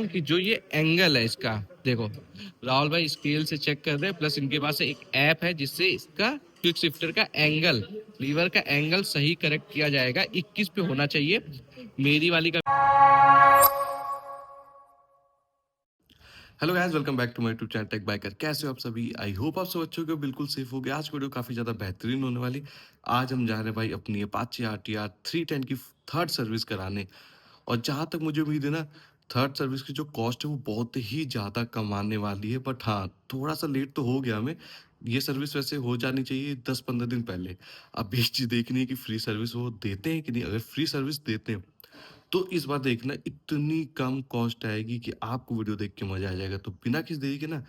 कि जो ये एंगल है इसका, देखो राहुल भाई स्केल से चेक कर रहे हैं, प्लस इनके पास एक ऐप है जिससे इसका क्विक शिफ्टर का एंगल, लीवर का एंगल सही करेक्ट किया जाएगा। 21 पे होना चाहिए मेरी वाली का। Hello guys, welcome back to my YouTube channel Tech Biker. कैसे हो आप सभी? आई होप आप सब अच्छे हो, बिल्कुल सेफ हो गए। आज की वीडियो काफ़ी ज़्यादा बेहतरीन होने वाली। आज हम जा रहे हैं भाई अपनी अपाचे RTR 310 की थर्ड सर्विस कराने। और जहाँ तक मुझे उम्मीद है ना, थर्ड सर्विस की जो कॉस्ट है वो बहुत ही ज़्यादा कम आने वाली है। बट हाँ, थोड़ा सा लेट तो हो गया हमें। ये सर्विस वैसे हो जानी चाहिए 10-15 दिन पहले। अब एक चीज़ देखनी है कि फ्री सर्विस वो देते हैं कि नहीं। अगर फ्री सर्विस देते हैं तो इस बार देखना इतनी कम कॉस्ट आएगी कि आपको वीडियो देख के मजा आ जाएगा। तो बिना किसी देरी के ना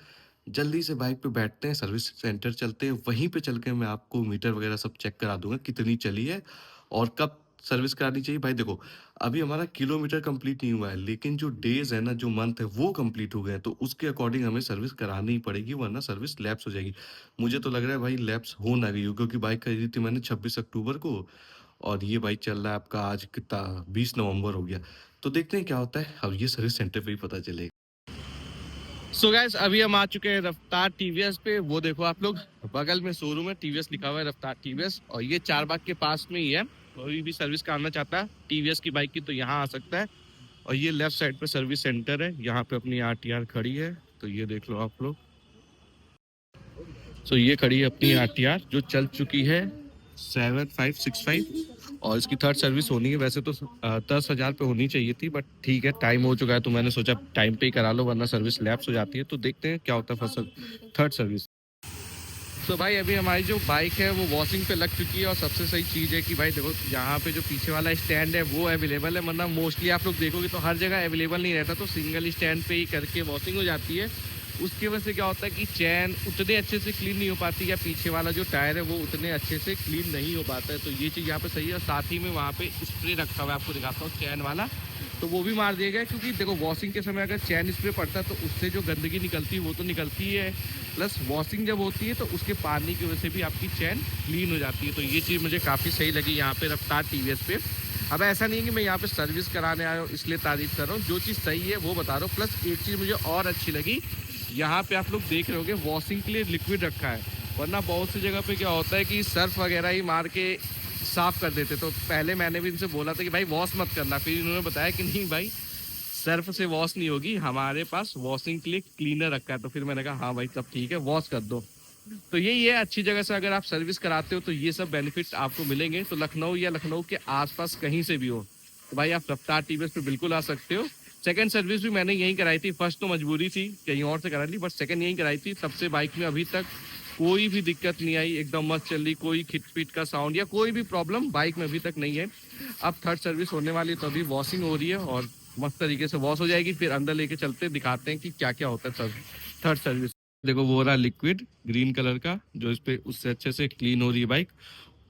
जल्दी से बाइक पे बैठते हैं, सर्विस सेंटर चलते हैं। वहीं पे चल के मैं आपको मीटर वगैरह सब चेक करा दूंगा कितनी चली है और कब सर्विस करानी चाहिए। भाई देखो, अभी हमारा किलोमीटर कंप्लीट नहीं हुआ है, लेकिन जो डेज है ना, जो मंथ है वो कंप्लीट हो गए हैं। तो उसके अकॉर्डिंग हमें सर्विस करानी ही पड़ेगी, वरना सर्विस लैप्स हो जाएगी। मुझे तो लग रहा है भाई लैप्स हो ना गई हो, क्योंकि बाइक खरीदी थी मैंने 26 अक्टूबर को और ये बाइक चल रहा है आपका आज कितना 20 नवंबर हो गया। तो देखते हैं क्या होता है, अब ये सर्विस सेंटर पे ही पता चलेगा। सो गाइस, अभी हम आ चुके हैं रफ्तार टीवीएस पे। वो देखो आप लोग, बगल में शोरूम है टीवीएस लिखा हुआ है, रफ्तार टीवीएस। और ये चारबाग के पास में ही है। कोई भी सर्विस कराना चाहता है टीवीएस की बाइक की तो यहाँ आ सकता है। और ये लेफ्ट साइड पे सर्विस सेंटर है, यहाँ पे अपनी RTR खड़ी है। तो ये देख लो आप लोग। सो ये खड़ी है अपनी RTR जो चल चुकी है 7565। और इसकी थर्ड सर्विस होनी है। वैसे तो 10,000 पे होनी चाहिए थी, बट ठीक है, टाइम हो चुका है तो मैंने सोचा टाइम पे ही करा लो, वरना सर्विस लैप्स हो जाती है। तो देखते हैं क्या होता है फसल थर्ड सर्विस। तो भाई अभी हमारी जो बाइक है वो वॉशिंग पे लग चुकी है। और सबसे सही चीज़ है कि भाई देखो, यहाँ पे जो पीछे वाला स्टैंड है वो अवेलेबल है, वरना मोस्टली आप लोग देखोगे तो हर जगह अवेलेबल नहीं रहता। तो सिंगल स्टैंड पे ही करके वॉशिंग हो जाती है। उसकी वजह से क्या होता है कि चैन उतने अच्छे से क्लीन नहीं हो पाती, या पीछे वाला जो टायर है वो उतने अच्छे से क्लीन नहीं हो पाता है। तो ये चीज़ यहाँ पे सही है। और साथ ही में वहाँ पे स्प्रे रखा हुआ है, आपको दिखाता हूँ चैन वाला, तो वो भी मार दिया गया। क्योंकि देखो वॉशिंग के समय अगर चैन स्प्रे पड़ता है तो उससे जो गंदगी निकलती है वो तो निकलती है, प्लस वॉशिंग जब होती है तो उसके पानी की वजह से भी आपकी चैन क्लीन हो जाती है। तो ये चीज़ मुझे काफ़ी सही लगी यहाँ पे रफ्तार टीवीएस पे। अब ऐसा नहीं है कि मैं यहाँ पे सर्विस कराने आया हूँ इसलिए तारीफ कर रहा हूँ, जो चीज़ सही है वो बता रहा हूँ। प्लस एक चीज़ मुझे और अच्छी लगी, यहाँ पे आप लोग देख रहे होगे वॉशिंग के लिए लिक्विड रखा है। वरना बहुत सी जगह पे क्या होता है कि सर्फ वगैरह ही मार के साफ कर देते। तो पहले मैंने भी इनसे बोला था कि भाई वॉश मत करना, फिर इन्होंने बताया कि नहीं भाई, सर्फ से वॉश नहीं होगी, हमारे पास वॉशिंग के लिए क्लीनर रखा है। तो फिर मैंने कहा हाँ भाई तब ठीक है, वॉश कर दो। तो यही है, अच्छी जगह से अगर आप सर्विस कराते हो तो ये सब बेनिफिट्स आपको मिलेंगे। तो लखनऊ या लखनऊ के आसपास कहीं से भी हो तो भाई आप रफ्तार टीवीएस पे बिल्कुल आ सकते हो। सेकंड सर्विस भी मैंने यहीं कराई थी। फर्स्ट तो मजबूरी थी, कहीं और से करा ली, बट सेकंड यहीं कराई थी। तब से बाइक में अभी तक कोई भी दिक्कत नहीं आई, एकदम मस्त चल रही। कोई खिटपिट का साउंड या कोई भी प्रॉब्लम बाइक में अभी तक नहीं है। अब थर्ड सर्विस होने वाली है तो अभी वॉशिंग हो रही है और मस्त तरीके से वॉश हो जाएगी। फिर अंदर लेके चलते दिखाते हैं कि क्या क्या होता है थर्ड सर्विस। देखो वो रहा लिक्विड ग्रीन कलर का, जो इस पे उससे अच्छे से क्लीन हो रही है बाइक।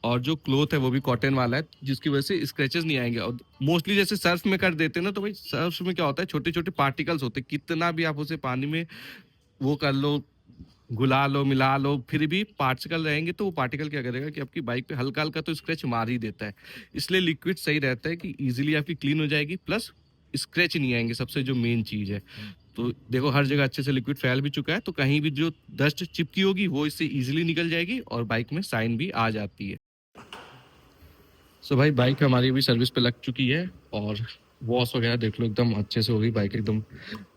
और जो क्लोथ है वो भी कॉटन वाला है, जिसकी वजह से स्क्रैचेस नहीं आएंगे। और मोस्टली जैसे सर्फ में कर देते हैं ना, तो भाई सर्फ में क्या होता है, छोटे छोटे पार्टिकल्स होते हैं। कितना भी आप उसे पानी में वो कर लो, घुला लो, मिला लो, फिर भी पार्टिकल रहेंगे। तो वो पार्टिकल क्या करेगा कि आपकी बाइक पे हल्का हल्का तो स्क्रैच मार ही देता है। इसलिए लिक्विड सही रहता है कि इजीली आपकी क्लीन हो जाएगी, प्लस स्क्रैच नहीं आएंगे, सबसे जो मेन चीज है। तो देखो हर जगह अच्छे से लिक्विड फैल भी चुका है, तो कहीं भी जो डस्ट चिपकी होगी वो इससे इजीली निकल जाएगी और बाइक में साइन भी आ जाती है। सो भाई बाइक हमारी भी सर्विस पे लग चुकी है और वॉश वगैरह देख लो एकदम अच्छे से हो गई। बाइक एकदम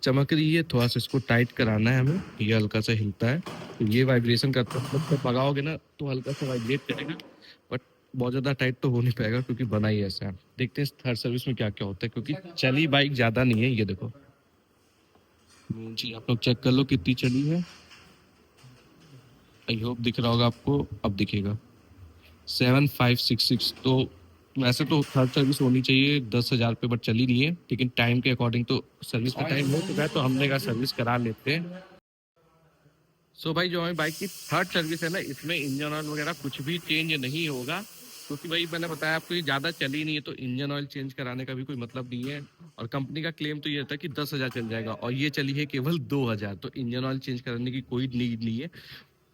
चमक रही है। थोड़ा सा इसको टाइट कराना है हमें, ये हल्का सा हिलता है तो ये वाइब्रेशन करता है। मतलब जब लगाओगे ना तो हल्का सा वाइब्रेट करेगा, बट बहुत ज़्यादा टाइट तो हो नहीं पाएगा क्योंकि बना ही ऐसा है। देखते हैं थर्ड सर्विस में क्या क्या होता है, क्योंकि चली बाइक ज़्यादा नहीं है। ये देखो मेन चीज आप लोग चेक कर लो कितनी चली है। आई होप दिख रहा होगा आपको, अब दिखेगा 7566। तो वैसे तो थर्ड सर्विस होनी चाहिए 10,000 पे, बट चली नहीं है। लेकिन टाइम के अकॉर्डिंग तो सर्विस का टाइम हो चुका है, तो हमने कहा सर्विस करा लेते हैं। सो भाई जो हमारी बाइक की थर्ड सर्विस है ना, इसमें इंजन ऑयल वगैरह कुछ भी चेंज नहीं होगा। क्योंकि भाई मैंने बताया आपको ये ज़्यादा चली नहीं है, तो इंजन ऑयल चेंज कराने का भी कोई मतलब नहीं है। और कंपनी का क्लेम तो ये था कि 10,000 चल जाएगा, और ये चली है केवल 2,000। तो इंजन ऑयल चेंज कराने की कोई नीड नहीं है।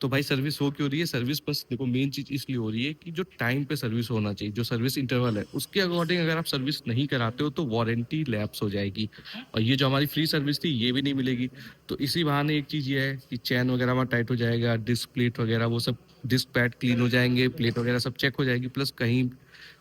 तो भाई सर्विस हो क्यों रही है? सर्विस बस देखो मेन चीज़ इसलिए हो रही है कि जो टाइम पे सर्विस होना चाहिए, जो सर्विस इंटरवल है, उसके अकॉर्डिंग अगर आप सर्विस नहीं कराते हो तो वारंटी लैप्स हो जाएगी और ये जो हमारी फ्री सर्विस थी ये भी नहीं मिलेगी। तो इसी बहाने एक चीज़ ये है कि चैन वगैरह में टाइट हो जाएगा, डिस्क प्लेट वगैरह वो सब डिस्क पैड क्लीन हो जाएंगे, प्लेट वगैरह सब चेक हो जाएगी, प्लस कहीं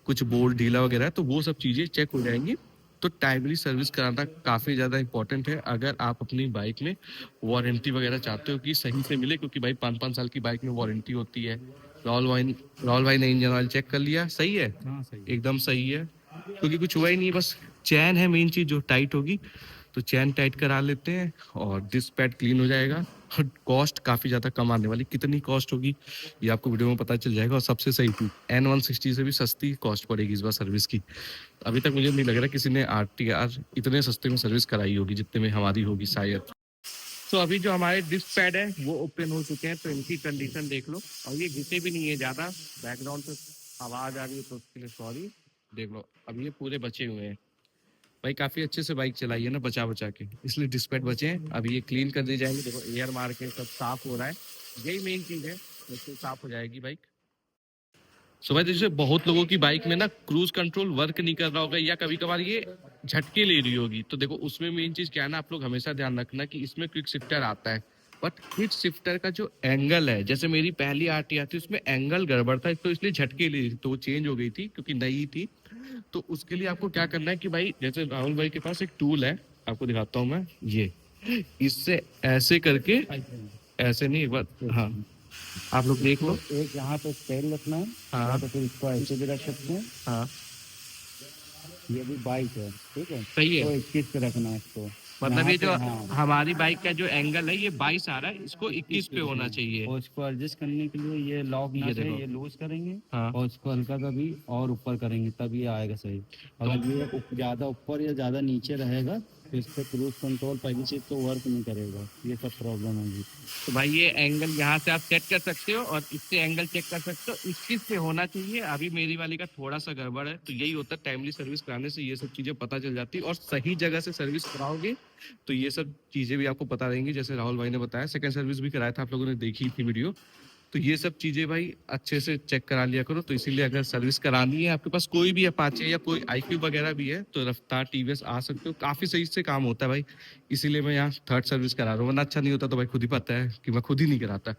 कुछ बोल्ट ढीला वगैरह है तो वो सब चीज़ें चेक हो जाएंगी। तो टाइमली सर्विस कराना काफ़ी ज़्यादा इंपॉर्टेंट है अगर आप अपनी बाइक में वारंटी वगैरह चाहते हो कि सही से मिले, क्योंकि भाई 5-5 साल की बाइक में वारंटी होती है। राहुल भाई ने इंजन ऑयल चेक कर लिया, सही है? हाँ सही है। एकदम सही है, क्योंकि कुछ हुआ ही नहीं, बस चैन है मेन चीज़ जो टाइट होगी। तो चैन टाइट करा लेते हैं और डिस्क पैड क्लीन हो जाएगा और कॉस्ट काफ़ी ज़्यादा कम आने वाली। कितनी कॉस्ट होगी ये आपको वीडियो में पता चल जाएगा। और सबसे सही चीज़ N160 से भी सस्ती कॉस्ट पड़ेगी इस बार सर्विस की। अभी तक मुझे नहीं लग रहा किसी ने RTR इतने सस्ते में सर्विस कराई होगी जितने में हमारी होगी शायद। तो अभी जो हमारे डिस्क पैड है वो ओपन हो चुके हैं, तो इनकी कंडीशन देख लो। और ये घिसे भी नहीं है ज़्यादा, बैकग्राउंड पे आवाज़ आ रही है तो उसके लिए सॉरी। देख लो अभी ये पूरे बचे हुए हैं। भाई काफ़ी अच्छे से बाइक चलाई है ना बचा बचा के, इसलिए डिस्क पैड बचे हैं। अभी ये क्लीन कर दी जाएगी, देखो एयर मार के सब साफ हो रहा है, यही मेन चीज़ है, इससे साफ हो जाएगी बाइक। सो भाई जैसे बहुत लोगों की बाइक में ना क्रूज कंट्रोल वर्क नहीं कर रहा होगा या कभी कभार ये झटके ले रही होगी, तो देखो उसमें मेन चीज क्या है ना, आप लोग हमेशा ध्यान रखना कि इसमें क्विक शिफ्टर आता है, बट क्विक शिफ्टर का जो एंगल है, जैसे मेरी पहली RTR थी उसमें एंगल गड़बड़ था तो इसलिए झटके ले रही थी, तो वो चेंज हो गई थी क्योंकि नई थी। तो उसके लिए आपको क्या करना है कि भाई जैसे राहुल भाई के पास एक टूल है, आपको दिखाता हूँ मैं, ये इससे ऐसे करके, ऐसे नहीं एक बार, हाँ आप लोग देख लो। तो एक यहाँ पे तेल रखना है, हाँ तो फिर इसको ऐसे भी रख सकते हैं। हाँ ये भी बाइक है, ठीक है, सही है। तो 21 पे रखना है इसको। मतलब यहाँ ये पे, जो हाँ, हमारी बाइक का जो एंगल है ये 22 आ रहा है, इसको 21 पे होना चाहिए। और इसको एडजस्ट करने के लिए ये लॉक ये नट है, देखो। ये लूज करेंगे हाँ और इसको हल्का सा भी और ऊपर करेंगे तब ये आएगा सही। अगर ये ज़्यादा ऊपर या ज़्यादा नीचे रहेगा तो इस पर क्रूज कंट्रोल पहली चीज़ तो वर्क नहीं करेगा, ये सब प्रॉब्लम होगी। तो भाई ये एंगल यहाँ से आप सेट कर सकते हो और इससे एंगल चेक कर सकते हो, 21 पे होना चाहिए। अभी मेरी वाली का थोड़ा सा गड़बड़ है, तो यही होता है, टाइमली सर्विस कराने से ये सब चीज़ें पता चल जाती है और सही जगह से सर्विस कराओगे तो ये सब चीज़ें भी आपको पता रहेंगी। जैसे राहुल भाई ने बताया, सेकंड सर्विस भी कराया था, आप लोगों ने देखी थी वीडियो। तो ये सब चीज़ें भाई अच्छे से चेक करा लिया करो। तो इसीलिए अगर सर्विस करानी है, आपके पास कोई भी अपाचे या कोई IQ वगैरह भी है, तो रफ्तार TVS आ सकते हो, काफ़ी सही से काम होता है भाई। इसीलिए मैं यहाँ थर्ड सर्विस करा रहा हूँ, वरना अच्छा नहीं होता तो भाई खुद ही पता है कि मैं खुद ही नहीं कराता।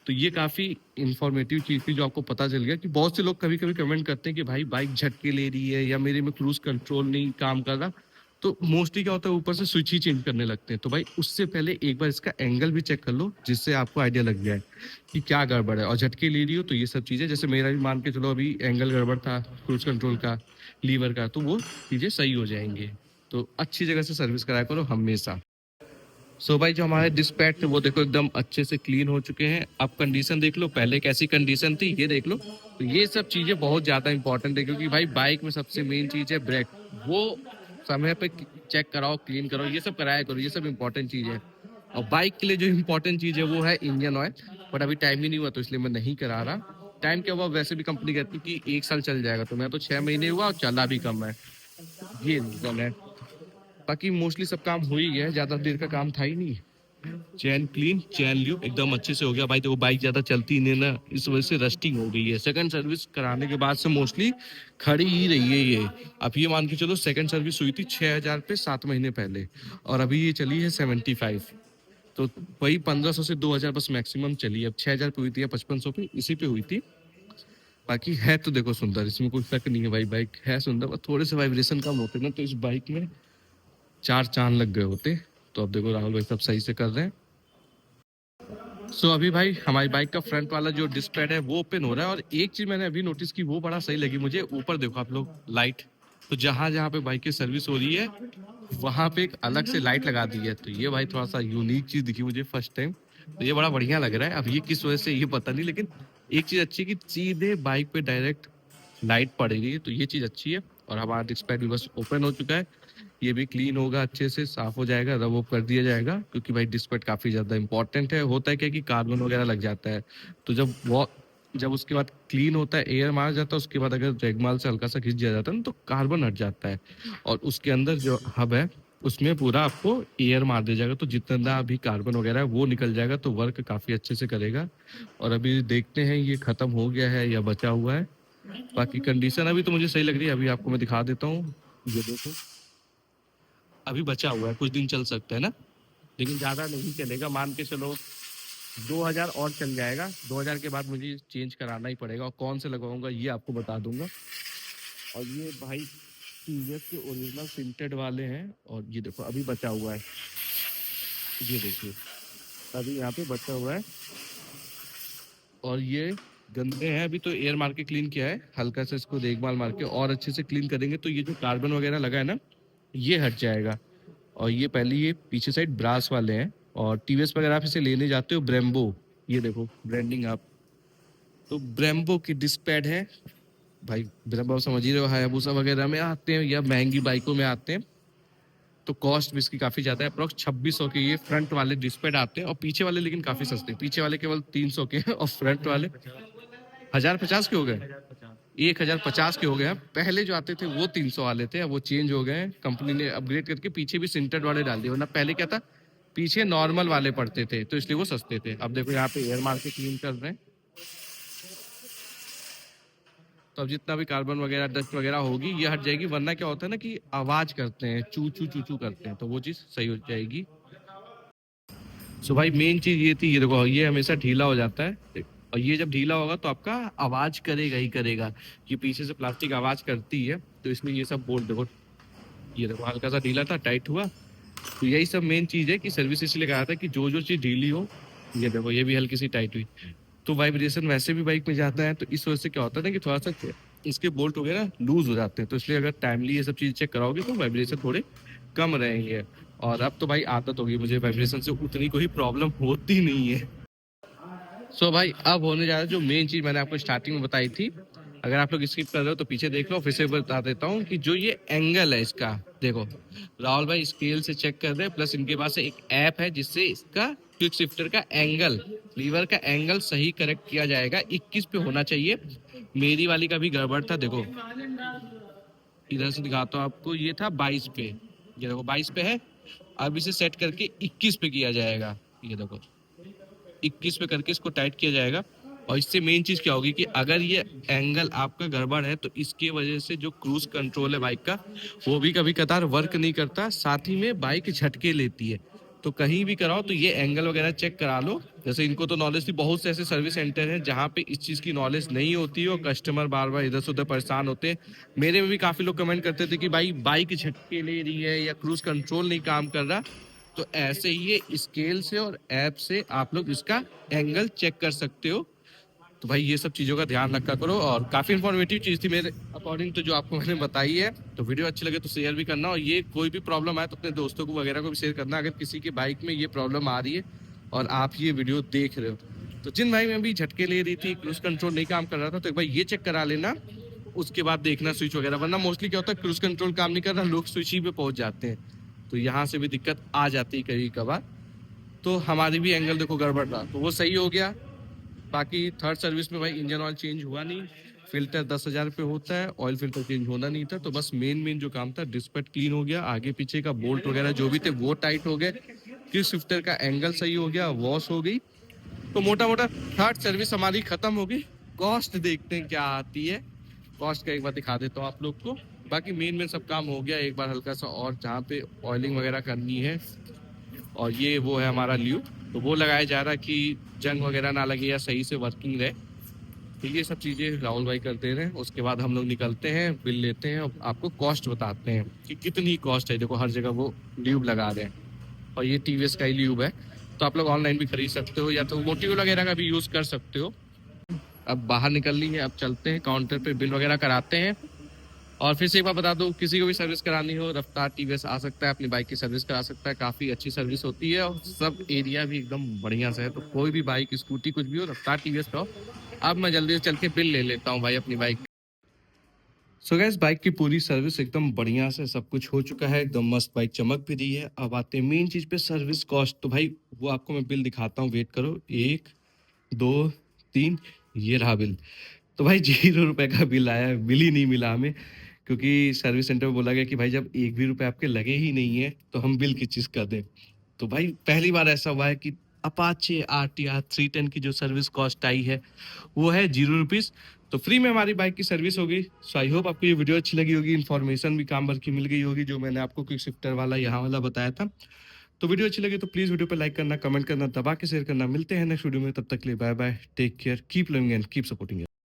तो ये काफ़ी इंफॉर्मेटिव चीज़ थी जो आपको पता चल गया कि बहुत से लोग कभी कभी कमेंट करते हैं कि भाई बाइक झटके ले रही है या मेरे में क्रूज कंट्रोल नहीं काम कर रहा। तो मोस्टली क्या होता है, ऊपर से स्विच ही चेंज करने लगते हैं। तो भाई उससे पहले एक बार इसका एंगल भी चेक कर लो, जिससे आपको आइडिया लग जाए कि क्या गड़बड़ है। और झटके ले रही हो तो ये सब चीज़ें, जैसे मेरा भी मान के चलो अभी एंगल गड़बड़ था क्रूज कंट्रोल का, लीवर का, तो वो चीज़ें सही हो जाएंगे। तो अच्छी जगह से सर्विस कराया करो हमेशा। सो भाई जो हमारे डिस्पैच थे वो देखो एकदम अच्छे से क्लीन हो चुके हैं। अब कंडीशन देख लो, पहले कैसी कंडीशन थी ये देख लो। तो ये सब चीज़ें बहुत ज़्यादा इंपॉर्टेंट है, क्योंकि भाई बाइक में सबसे मेन चीज़ है ब्रेक, वो समय पे चेक कराओ, क्लीन करो, ये सब कराया करो, ये सब इंपॉर्टेंट चीज़ है। और बाइक के लिए जो इंपॉर्टेंट चीज़ है वो है इंजन ऑयल, बट अभी टाइम ही नहीं हुआ तो इसलिए मैं नहीं करा रहा। टाइम क्या हुआ, वैसे भी कंपनी कहती है कि 1 साल चल जाएगा, तो मैं तो 6 महीने हुआ और चला भी कम है, ये रीजन है। बाकी मोस्टली सब काम हो ही गया, ज़्यादा देर का काम था ही नहीं। चैन क्लीन, चैन ल्यूब एकदम अच्छे से हो गया भाई। देखो बाइक ज्यादा चलती नहीं ना, इस वजह से रस्टिंग हो गई है। सेकंड सर्विस कराने के बाद से मोस्टली खड़ी ही रही है ये। अब ये मान के चलो सेकंड सर्विस हुई थी 6000 पे 7 महीने पहले, और अभी ये चली है 75। तो वही 1500 से 2000 बस मैक्सिमम चली है। अब 6000 पे हुई थी या 5500 पे, इसी पे हुई थी। बाकी है तो देखो सुंदर, इसमें कोई शक नहीं है भाई, बाइक है सुंदर। और थोड़े से वाइब्रेशन कम होते ना तो इस बाइक में 4 चांद लग गए होते। तो अब देखो राहुल भाई सब सही से कर रहे हैं। सो अभी भाई हमारी बाइक का फ्रंट वाला जो डिस्क पैड है वो ओपन हो रहा है। और एक चीज मैंने अभी नोटिस की, वो बड़ा सही लगी मुझे, ऊपर देखो आप लोग लाइट। तो जहां जहां पे बाइक की सर्विस हो रही है वहां पे एक अलग से लाइट लगा दी है। तो ये भाई थोड़ा सा यूनिक चीज दिखी मुझे फर्स्ट टाइम, तो ये बड़ा बढ़िया लग रहा है। अब ये किस वजह से ये पता नहीं, लेकिन एक चीज अच्छी है कि सीधे बाइक पे डायरेक्ट लाइट पड़ेगी, तो ये चीज अच्छी है। और हमारा डिस्क पैड भी बस ओपन हो चुका है, ये भी क्लीन होगा, अच्छे से साफ हो जाएगा, रब वब कर दिया जाएगा, क्योंकि भाई डिस्क काफ़ी ज़्यादा इंपॉर्टेंट है। होता है क्या कि कार्बन वगैरह लग जाता है, तो जब उसके बाद क्लीन होता है, एयर मारा जाता है, उसके बाद अगर रेगमाल से हल्का सा खींच दिया जाता है ना तो कार्बन हट जाता है। और उसके अंदर जो हब है उसमें पूरा आपको एयर मार दिया जाएगा, तो जितना भी कार्बन वगैरह है वो निकल जाएगा, तो वर्क काफ़ी अच्छे से करेगा। और अभी देखते हैं ये ख़त्म हो गया है या बचा हुआ है। बाकी कंडीशन अभी तो मुझे सही लग रही है, अभी आपको मैं दिखा देता हूँ। ये देखो, अभी बचा हुआ है, कुछ दिन चल सकता है ना, लेकिन ज़्यादा नहीं चलेगा। मान के चलो 2000 और चल जाएगा, 2000 के बाद मुझे चेंज कराना ही पड़ेगा, और कौन से लगवाऊंगा ये आपको बता दूंगा। और ये भाई टीवीएस के ओरिजिनल सिंटेड वाले हैं, और ये देखो अभी बचा हुआ है, ये देखिए अभी यहाँ पे बचा हुआ है। और ये गंदे हैं, अभी तो एयर मार के क्लीन किया है, हल्का सा इसको देखभाल मार के और अच्छे से क्लीन करेंगे तो ये जो कार्बन वगैरह लगा है ना, ये हट जाएगा। और ये पहले ये पीछे साइड ब्रास वाले हैं, और टीवीएस वगैरह आप इसे लेने जाते हो ब्रेम्बो, ये देखो ब्रांडिंग आप, तो ब्रेम्बो की डिस्क पैड है भाई। ब्रेम्बो समझ ही रहे हो, हायाबुसा वगैरह में आते हैं या महंगी बाइकों में आते हैं, तो कॉस्ट भी इसकी काफ़ी ज़्यादा है। अप्रोक्स 2600 के ये फ्रंट वाले डिस्क पैड आते हैं, और पीछे वाले लेकिन काफ़ी सस्ते हैं। पीछे वाले केवल 300 के हैं, और फ्रंट वाले 1050 के हो गए, 1050 के हो गए हैं। पहले जो आते थे वो 300 वाले थे, अब वो चेंज हो गए हैं, कंपनी ने अपग्रेड करके पीछे भी सिंटेड वाले डाल दिए। वरना पहले क्या था, पीछे नॉर्मल वाले पड़ते थे, तो इसलिए वो सस्ते थे। अब देखो यहाँ पे एयर मार के क्लीन कर रहे हैं, तो अब जितना भी कार्बन वगैरह डस्ट वगैरह होगी ये हट जाएगी। वरना क्या होता है ना कि आवाज करते हैं, चू चू चू चू करते हैं, तो वो चीज़ सही हो जाएगी। सो भाई मेन चीज ये थी, ये देखो ये हमेशा ढीला हो जाता है, और ये जब ढीला होगा तो आपका आवाज करेगा ही करेगा। ये पीछे से प्लास्टिक आवाज करती है, तो इसलिए ये सब बोल्ट देखो, ये देखो हल्का सा ढीला था, टाइट हुआ। तो यही सब मेन चीज है कि सर्विस इसलिए कहा था कि जो जो चीज ढीली हो, ये देखो ये भी हल्की सी टाइट हुई, तो वाइब्रेशन वैसे भी बाइक में जाता है, तो इस वजह से क्या होता है ना कि थोड़ा सा इसके बोल्ट वगैरह लूज हो जाते हैं। तो इसलिए अगर टाइमली ये सब चीज़ चेक कराओगे तो वाइब्रेशन थोड़े कम रहेंगे। और अब तो भाई आदत होगी मुझे, वाइब्रेशन से उतनी कोई प्रॉब्लम होती नहीं है। सो भाई अब होने जा रहा है जो मेन चीज़ मैंने आपको स्टार्टिंग में बताई थी। अगर आप लोग स्किप कर रहे हो तो पीछे देख लो, फिर से बता देता हूँ कि जो ये एंगल है इसका, देखो राहुल भाई स्केल से चेक कर रहे हैं, प्लस इनके पास एक ऐप है जिससे इसका क्विक शिफ्टर का एंगल, लीवर का एंगल सही करेक्ट किया जाएगा। 21 पे होना चाहिए, मेरी वाली का भी गड़बड़ था। देखो इधर से दिखाता हूँ आपको, ये था 22 पे, ये देखो 22 पे है। अब इसे सेट करके 21 पे किया जाएगा, ये देखो 21 पे करके इसको टाइट किया जाएगा। और इससे मेन चीज क्या होगी कि अगर ये एंगल आपका गड़बड़ है तो इसकी वजह से जो क्रूज कंट्रोल है बाइक का, वो भी कभी कभार वर्क नहीं करता, साथ ही में बाइक झटके लेती है। तो कहीं भी कराओ तो ये एंगल वगैरह चेक करा लो। जैसे इनको तो नॉलेज थी, बहुत से ऐसे सर्विस सेंटर हैं जहाँ पे इस चीज़ की नॉलेज नहीं होती है, और कस्टमर बार बार इधर से उधर परेशान होते हैं। मेरे में भी काफ़ी लोग कमेंट करते थे कि भाई बाइक झटके ले रही है या क्रूज कंट्रोल नहीं काम कर रहा। तो ऐसे ही ये स्केल से और ऐप से आप लोग इसका एंगल चेक कर सकते हो। तो भाई ये सब चीज़ों का ध्यान रखा करो, और काफ़ी इन्फॉर्मेटिव चीज़ थी मेरे अकॉर्डिंग तो जो आपको मैंने बताई है। तो वीडियो अच्छी लगे तो शेयर भी करना, और ये कोई भी प्रॉब्लम आए तो अपने दोस्तों को वगैरह को भी शेयर करना, अगर किसी की बाइक में ये प्रॉब्लम आ रही है और आप ये वीडियो देख रहे हो। तो जिन भाई में भी झटके ले रही थी, क्रूज कंट्रोल नहीं काम कर रहा था, तो एक बार ये चेक करा लेना, उसके बाद देखना स्विच वगैरह। वरना मोस्टली क्या होता है, क्रूज कंट्रोल काम नहीं कर रहा, लोग स्विच ही पे पहुंच जाते हैं, तो यहाँ से भी दिक्कत आ जाती है कभी कभार। तो हमारी भी एंगल देखो गड़बड़ था, तो वो सही हो गया। बाकी थर्ड सर्विस में भाई इंजन ऑयल चेंज हुआ नहीं, फिल्टर 10,000 पे होता है, ऑयल फिल्टर चेंज होना नहीं था। तो बस मेन जो काम था, डिस्पेट क्लीन हो गया, आगे पीछे का बोल्ट वगैरह जो भी थे वो टाइट हो गए, किक शिफ्टर का एंगल सही हो गया, वॉश हो गई। तो मोटा मोटा थर्ड सर्विस हमारी खत्म हो गई। कॉस्ट देखते हैं क्या आती है, कॉस्ट का एक बार दिखा देता हूँ आप लोग को। बाकी मेन सब काम हो गया, एक बार हल्का सा और जहाँ पे ऑयलिंग वगैरह करनी है, और ये वो है हमारा ल्यूब, तो वो लगाया जा रहा है कि जंग वगैरह ना लगे या सही से वर्किंग रहे। तो ये सब चीज़ें राहुल भाई करते रहे। उसके बाद हम लोग निकलते हैं, बिल लेते हैं, और आपको कॉस्ट बताते हैं कि कितनी कॉस्ट है। देखो हर जगह वो ल्यूब लगा रहे हैं, और ये टीवीएस का ही ल्यूब है, तो आप लोग ऑनलाइन भी खरीद सकते हो, या तो मोटिव वगैरह का भी यूज़ कर सकते हो। अब बाहर निकल ली है, अब चलते हैं काउंटर पे बिल वगैरह कराते हैं। और फिर से एक बार बता दूं, किसी को भी सर्विस करानी हो, रफ्तार टीवीएस आ सकता है, अपनी बाइक की सर्विस करा सकता है, काफ़ी अच्छी सर्विस होती है, और सब एरिया भी एकदम बढ़िया से है। तो कोई भी बाइक स्कूटी कुछ भी हो, रफ्तार टीवीएस का हो। अब मैं जल्दी से चल के बिल ले लेता हूँ भाई अपनी बाइक। सो गैस बाइक की पूरी सर्विस एकदम बढ़िया से सब कुछ हो चुका है, एकदम मस्त बाइक चमक भी रही है। अब आते हैं मेन चीज़ पे, सर्विस कॉस्ट। तो भाई वो आपको मैं बिल दिखाता हूँ, वेट करो, 1 2 3, ये रहा बिल। तो भाई 0 रुपए का बिल आया है, बिल ही नहीं मिला हमें। क्योंकि सर्विस सेंटर में बोला गया कि भाई जब एक भी रुपए आपके लगे ही नहीं है तो हम बिल किस चीज़ का दें। तो भाई पहली बार ऐसा हुआ है कि अपाचे आरटीआर 310 की जो सर्विस कॉस्ट आई है वो है ₹0। तो फ्री में हमारी बाइक की सर्विस होगी। सो आई होप आपको ये वीडियो अच्छी लगी होगी, इन्फॉर्मेशन भी काम भर की मिल गई होगी जो मैंने आपको क्विक शिफ्टर वाला यहाँ वाला बताया था। तो वीडियो अच्छी लगी तो प्लीज़ वीडियो पे लाइक करना, कमेंट करना, दबा के शेयर करना। मिलते हैं नेक्स्ट वीडियो में, तब तक के लिए bye bye, take care, keep learning and keep supporting.